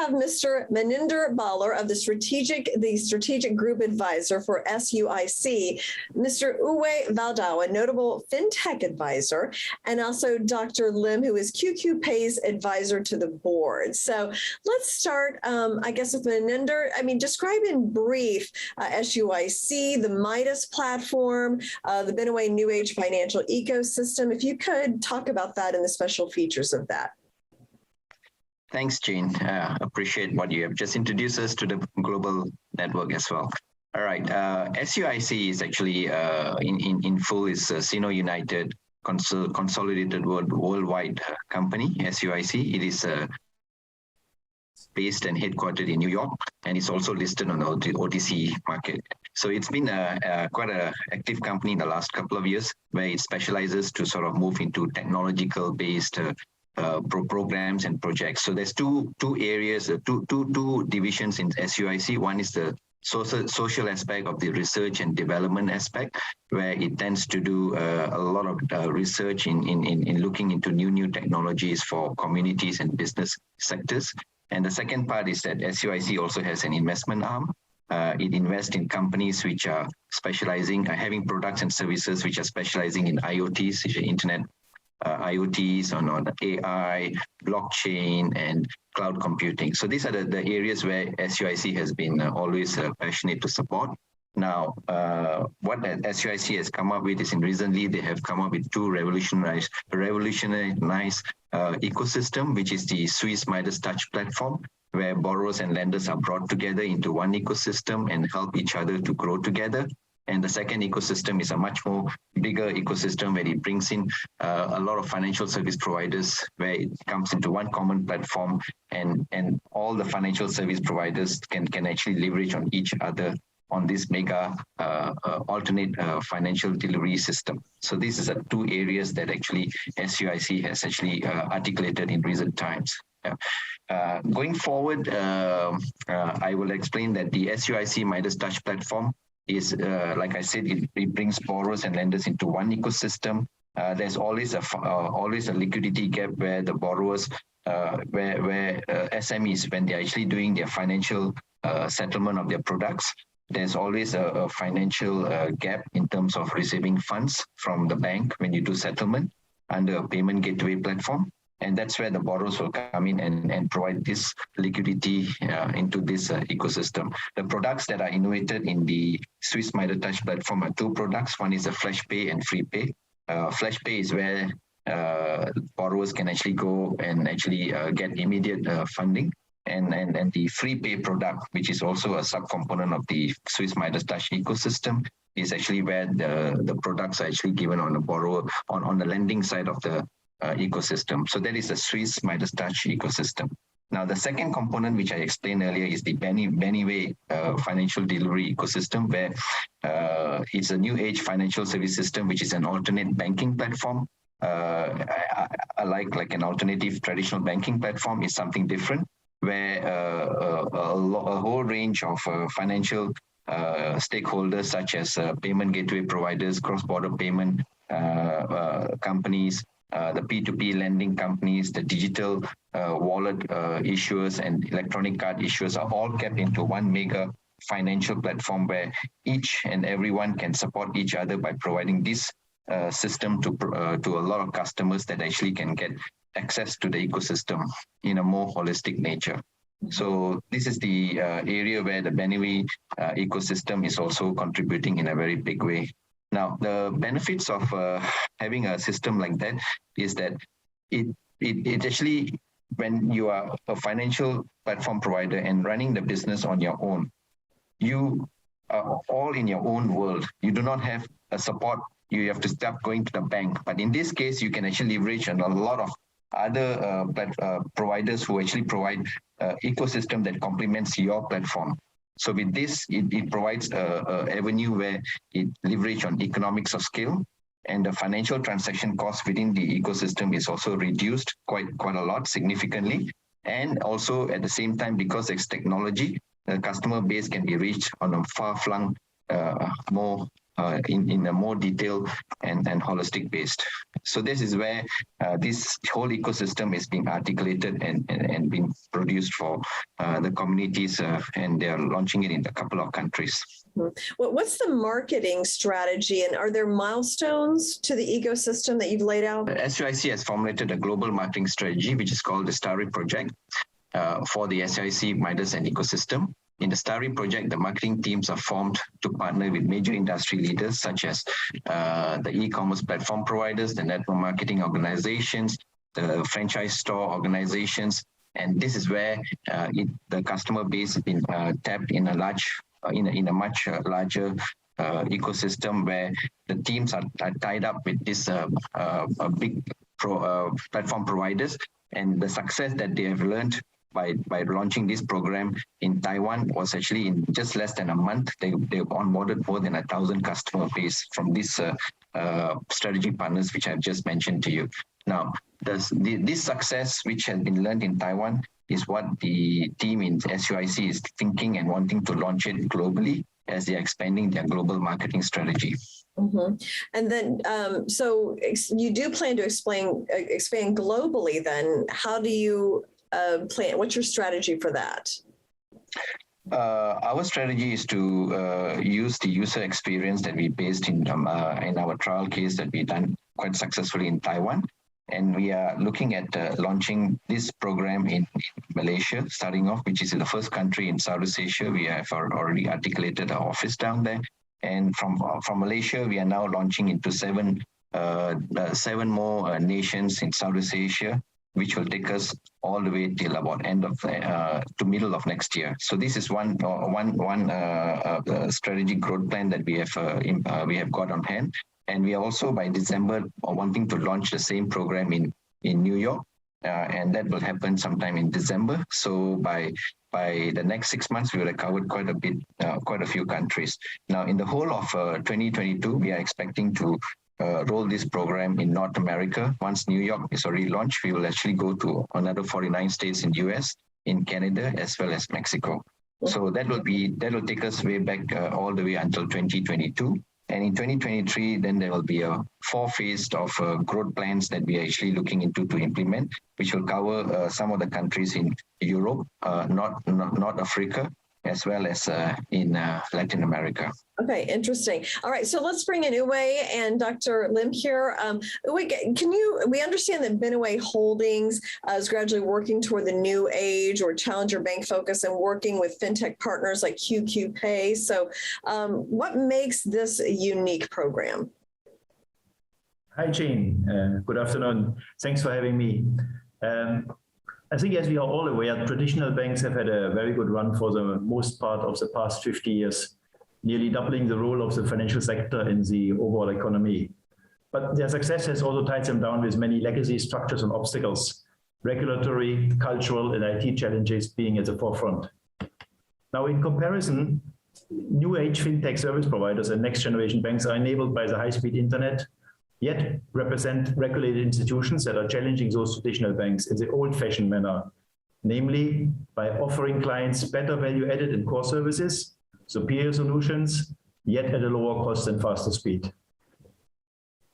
have Mr. Maninder Bhullar of the Strategic Group Advisor for SUIC, Mr. Uwe Waldau, a notable FinTech advisor, and also Dr. Lim, who is QQPay's advisor to the board. So let's start, I guess, with Maninder. I mean, describe in brief SUIC, the Midas platform, the Beneway New Age financial ecosystem. If you could talk about that and the special features of that. Thanks, Jane. Appreciate what you have just introduced us to the global network as well. All right. SUIC is actually in full is Sino United Consolidated Worldwide Company, SUIC. It is based and headquartered in New York, and it's also listed on the OTC market. So it's been quite an active company in the last couple of years, where it specializes to sort of move into technological-based programs and projects. So there's two areas, two divisions in SUIC. One is the social aspect of the research and development aspect, where it tends to do a lot of research in looking into new technologies for communities and business sectors. And the second part is that SUIC also has an investment arm. It invests in companies which are specializing, having products and services which are specializing in IoTs, Internet IoTs, on AI, blockchain, and cloud computing. So these are the areas where SUIC has been always passionate to support. Now, what SUIC has come up with is, recently they have come up with two revolutionized ecosystem, which is the Swiss Midas Touch platform, where borrowers and lenders are brought together into one ecosystem and help each other to grow together. And the second ecosystem is a much more bigger ecosystem, where it brings in a lot of financial service providers, where it comes into one common platform, and all the financial service providers can actually leverage on each other on this mega alternate financial delivery system. So these are two areas that actually SUIC has actually articulated in recent times. Going forward, I will explain that the SUIC Midas Touch platform is, like I said, it brings borrowers and lenders into one ecosystem. There's always a liquidity gap where the borrowers, where SMEs, when they're actually doing their financial settlement of their products, there's always a financial gap in terms of receiving funds from the bank when you do settlement under a payment gateway platform. And that's where the borrowers will come in and provide this liquidity into this ecosystem. The products that are innovated in the Swiss Midas Touch platform are two products. One is a Flash Pay and Free Pay. Flash Pay is where borrowers can actually go and actually get immediate funding. And the Free Pay product, which is also a subcomponent of the Swiss Midas Touch ecosystem, is actually where the products are actually given on the borrower, on the lending side of the ecosystem. So that is the Swiss Midas Touch ecosystem. Now, the second component, which I explained earlier, is the Beneway financial delivery ecosystem, where it's a new age financial service system, which is an alternate banking platform. Like an alternative traditional banking platform is something different, where a whole range of financial stakeholders, such as payment gateway providers, cross-border payment companies, the P2P lending companies, the digital wallet issuers, and electronic card issuers are all kept into one mega financial platform, where each and everyone can support each other by providing this system to a lot of customers that actually can get access to the ecosystem in a more holistic nature. So this is the area where the Beneway ecosystem is also contributing in a very big way. Now, the benefits of having a system like that is that it actually, when you are a financial platform provider and running the business on your own, you are all in your own world. You do not have a support. You have to stop going to the bank. But in this case, you can actually leverage on a lot of other providers who actually provide ecosystem that complements your platform. So with this, it provides a avenue where it leverage on economics of scale, and the financial transaction cost within the ecosystem is also reduced quite a lot, significantly. And also at the same time, because it's technology, the customer base can be reached on a far-flung, more in a more detailed and holistic based. So this is where this whole ecosystem is being articulated and being produced for the communities, and they are launching it in a couple of countries. Well, what's the marketing strategy, and are there milestones to the ecosystem that you've laid out? SUIC has formulated a global marketing strategy, which is called the Starry Project, for the SUIC, Midas, and ecosystem. In the Starry Project, the marketing teams are formed to partner with major industry leaders such as the e-commerce platform providers, the network marketing organizations, the franchise store organizations, and this is where the customer base has been tapped in a much larger ecosystem, where the teams are tied up with this big platform providers, and the success that they have learned by launching this program in Taiwan was actually in just less than a month. They've onboarded more than 1,000 customer base from these strategy partners, which I've just mentioned to you. Now, this success, which has been learned in Taiwan, is what the team in SUIC is thinking and wanting to launch it globally as they're expanding their global marketing strategy. Mm-hmm. And then, so you do plan to expand globally then. How do you plan? What's your strategy for that? Our strategy is to use the user experience that we based in our trial case that we done quite successfully in Taiwan. And we are looking at launching this program in Malaysia, starting off, which is the first country in Southeast Asia. We have already articulated our office down there. And from Malaysia, we are now launching into seven more nations in Southeast Asia, which will take us all the way till about end of to middle of next year. So this is one strategic growth plan that we have got on hand. And we are also by December wanting to launch the same program in New York, and that will happen sometime in December. So by the next 6 months, we will have covered quite a few countries. Now, in the whole of 2022, we are expecting to roll this program in North America. Once New York is already launched, we will actually go to another 49 states in US, in Canada, as well as Mexico. So that will take us way back all the way until 2022. And in 2023, then there will be a 4-phase of growth plans that we are actually looking into to implement, which will cover some of the countries in Europe, North Africa, as well as in Latin America. Okay, interesting. All right, so let's bring in Uwe and Dr. Lim here. Uwe, we understand that Beneway Holdings is gradually working toward the new age or challenger bank focus and working with fintech partners like QQ Pay. So what makes this a unique program? Hi, Jane. Good afternoon. Thanks for having me. I think, as we are all aware, traditional banks have had a very good run for the most part of the past 50 years, nearly doubling the role of the financial sector in the overall economy. But their success has also tied them down with many legacy structures and obstacles, regulatory, cultural, and IT challenges being at the forefront. Now, in comparison, new age fintech service providers and next generation banks are enabled by the high-speed internet, yet represent regulated institutions that are challenging those traditional banks in the old-fashioned manner, namely by offering clients better value-added and core services, superior solutions, yet at a lower cost and faster speed.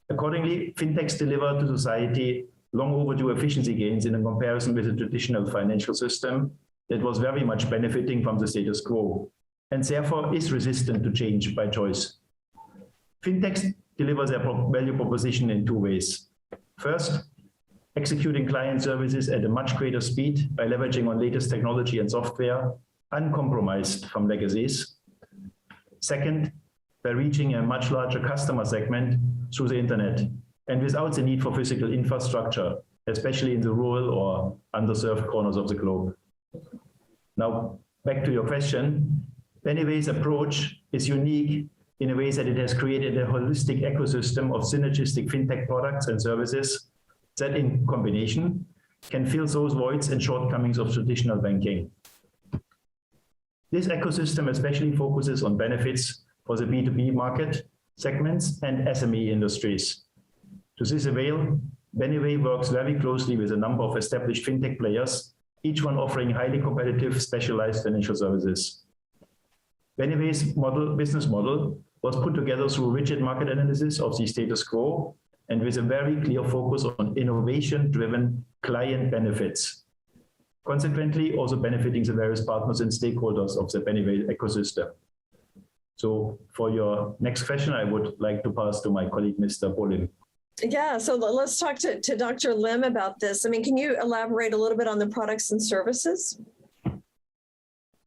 Accordingly, fintechs deliver to society long overdue efficiency gains in a comparison with a traditional financial system that was very much benefiting from the status quo, and therefore is resistant to change by choice. Fintechs deliver their value proposition in 2 ways. First, executing client services at a much greater speed by leveraging on latest technology and software, uncompromised from legacies. Second, by reaching a much larger customer segment through the internet and without the need for physical infrastructure, especially in the rural or underserved corners of the globe. Now, back to your question. Beneway's approach is unique in a way that it has created a holistic ecosystem of synergistic fintech products and services that in combination can fill those voids and shortcomings of traditional banking. This ecosystem especially focuses on benefits for the B2B market segments and SME industries. To this avail, Beneway works very closely with a number of established fintech players, each one offering highly competitive specialized financial services. Beneway's business model was put together through rigid market analysis of the status quo and with a very clear focus on innovation-driven client benefits, consequently also benefiting the various partners and stakeholders of the Beneway ecosystem. So for your next question, I would like to pass to my colleague, Mr. Bolim. Yeah, so let's talk to Dr. Lim about this. I mean, can you elaborate a little bit on the products and services?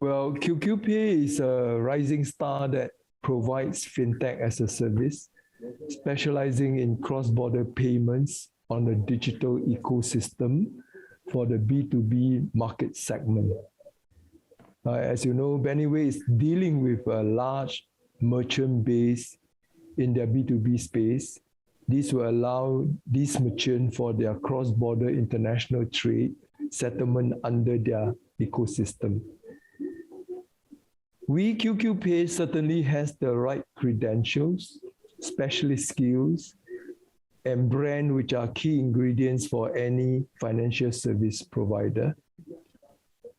Well, QQPay is a rising star that provides fintech as a service, specializing in cross-border payments on a digital ecosystem for the B2B market segment. As you know, Beneway is dealing with a large merchant base in their B2B space. This will allow these merchants for their cross-border international trade settlement under their ecosystem. QQPay certainly has the right credentials, specialist skills, and brand, which are key ingredients for any financial service provider.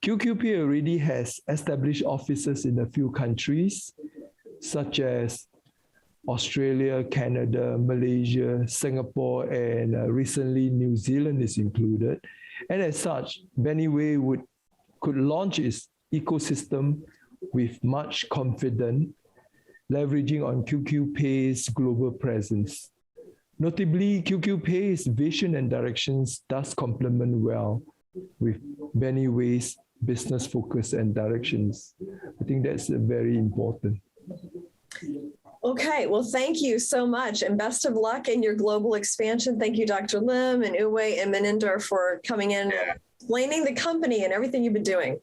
QQPay already has established offices in a few countries, such as Australia, Canada, Malaysia, Singapore, and recently New Zealand is included. And as such, Beneway could launch its ecosystem with much confidence, leveraging on QQPay's global presence. Notably, QQPay's vision and directions does complement well with Beneway's business focus and directions. I think that's very important. Okay, well, thank you so much and best of luck in your global expansion. Thank you, Dr. Lim and Uwe and Maninder for coming in and explaining the company and everything you've been doing.